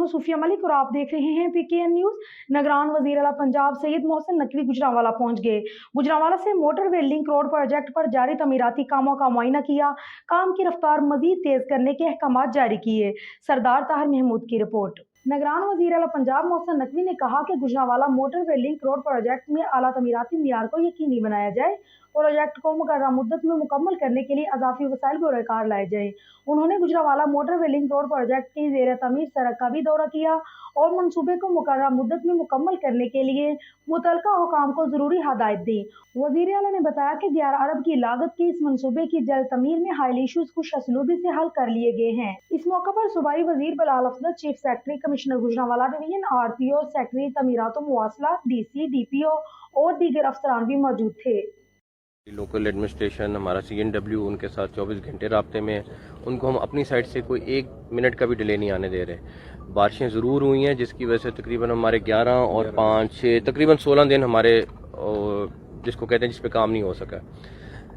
हूं सूफिया मलिक और आप देख रहे हैं PKN न्यूज। निगरान वजीर आला पंजाब सैयद मोहसिन नकवी गुजरांवाला पहुंच गए। गुजरांवाला से मोटरवे लिंक रोड प्रोजेक्ट पर जारी तमीराती कामों का मुआयना किया। काम की रफ्तार मजीद तेज करने के अहकामात जारी किए। सरदार ताहिर महमूद की रिपोर्ट। निगरान वजीर आला पंजाब मोहसिन नकवी ने कहा कि Gujranwala motorway link road project में आला तमीराती मियार को यकीनी बनाया जाए। प्रोजेक्ट को मुकर्ररा मुद्दत में मुकम्मल करने के लिए अजाफी वसाइल बरकार लाए जाए। उन्होंने Gujranwala motorway link road project की ज़ेर तमीर सड़क का भी दौरा किया और मनसूबे को मुकर्ररा मुद्दत में मुकम्मल करने के लिए मुतलका हुकाम को जरूरी हदायत दी। वज़ीर आला ने बताया कि 11 अरब की लागत के इस मनसूबे की जल्द तमीर में हाइल इशूज खुश असलूबी से हल कर लिए गए हैं। इस मौके पर सूबाई वजीर Bilal Afzal, chief secretary commissioner Gujranwala division, RPO secretary तमीरात मुवासला, DC, DPO और दीगर अफसरान भी मौजूद थे। लोकल एडमिनिस्ट्रेशन, हमारा CNW उनके साथ 24 घंटे राब्ते में है। उनको हम अपनी साइड से कोई 1 मिनट का भी डिले नहीं आने दे रहे। बारिशें ज़रूर हुई हैं जिसकी वजह से तकरीबन हमारे 11 और 5, 6 तकरीबन 16 दिन हमारे जिसको कहते हैं जिस पे काम नहीं हो सका,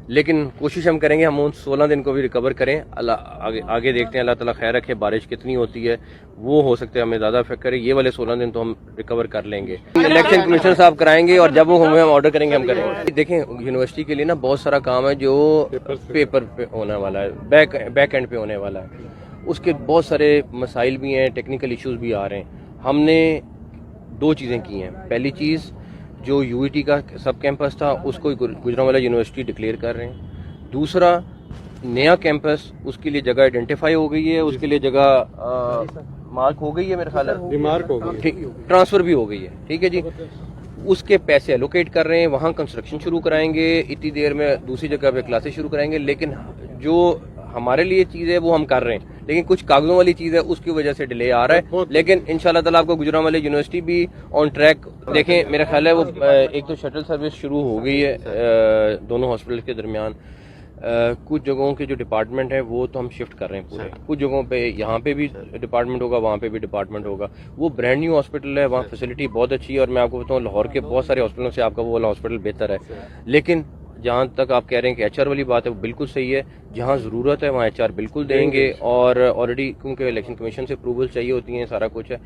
लेकिन कोशिश हम करेंगे हम उन 16 दिन को भी रिकवर करें। अल्लाह आगे देखते हैं, अल्लाह ताला खैर रखे। बारिश कितनी होती है वो हो सकता है हमें ज़्यादा इफेक्ट करे। ये वाले 16 दिन तो हम रिकवर कर लेंगे। इलेक्शन कमिश्नर साहब कराएंगे और जब वो हमें ऑर्डर करेंगे हम करेंगे। देखें, यूनिवर्सिटी के लिए ना बहुत सारा काम है जो पेपर पे होने वाला है, बैक एंड पे होने वाला है। उसके बहुत सारे मसाइल भी हैं, टेक्निकल इश्यूज भी आ रहे हैं। हमने 2 चीज़ें की हैं। पहली चीज़, जो UET का सब कैंपस था उसको गुजरांवाला यूनिवर्सिटी डिक्लेयर कर रहे हैं। दूसरा, नया कैंपस, उसके लिए जगह आइडेंटिफाई हो गई है, उसके लिए जगह मार्क हो गई है, मेरे ख्याल है रिमार्क हो गई, ठीक, ट्रांसफर भी हो गई है, ठीक है जी। उसके पैसे एलोकेट कर रहे हैं, वहाँ कंस्ट्रक्शन शुरू कराएंगे, इतनी देर में दूसरी जगह पे क्लासेस शुरू कराएंगे। लेकिन जो हमारे लिए चीज़ है वो हम कर रहे हैं, लेकिन कुछ कागजों वाली चीज़ है उसकी वजह से डिले आ रहा है। लेकिन इंशाल्लाह ताला आपको गुजरांवाला यूनिवर्सिटी भी ऑन ट्रैक देखें। मेरा ख्याल है वो एक तो शटल सर्विस शुरू हो गई है दोनों हॉस्पिटल के दरमियान। कुछ जगहों के जो डिपार्टमेंट है वो तो हम शिफ्ट कर रहे हैं पूरे। कुछ जगहों पे यहाँ पे भी डिपार्टमेंट होगा, वहाँ पे भी डिपार्टमेंट होगा। वो ब्रांड न्यू हॉस्पिटल है, वहाँ फैसिलिटी बहुत अच्छी है और मैं आपको बताऊँ लाहौर के बहुत सारे हॉस्पिटलों से आपका वो वाला हॉस्पिटल बेहतर है। लेकिन जहाँ तक आप कह रहे हैं कि HR वाली बात है वो बिल्कुल सही है। जहाँ ज़रूरत है वहाँ HR बिल्कुल देंगे और ऑलरेडी क्योंकि इलेक्शन कमीशन से अप्रूवल चाहिए होती है, सारा कुछ है।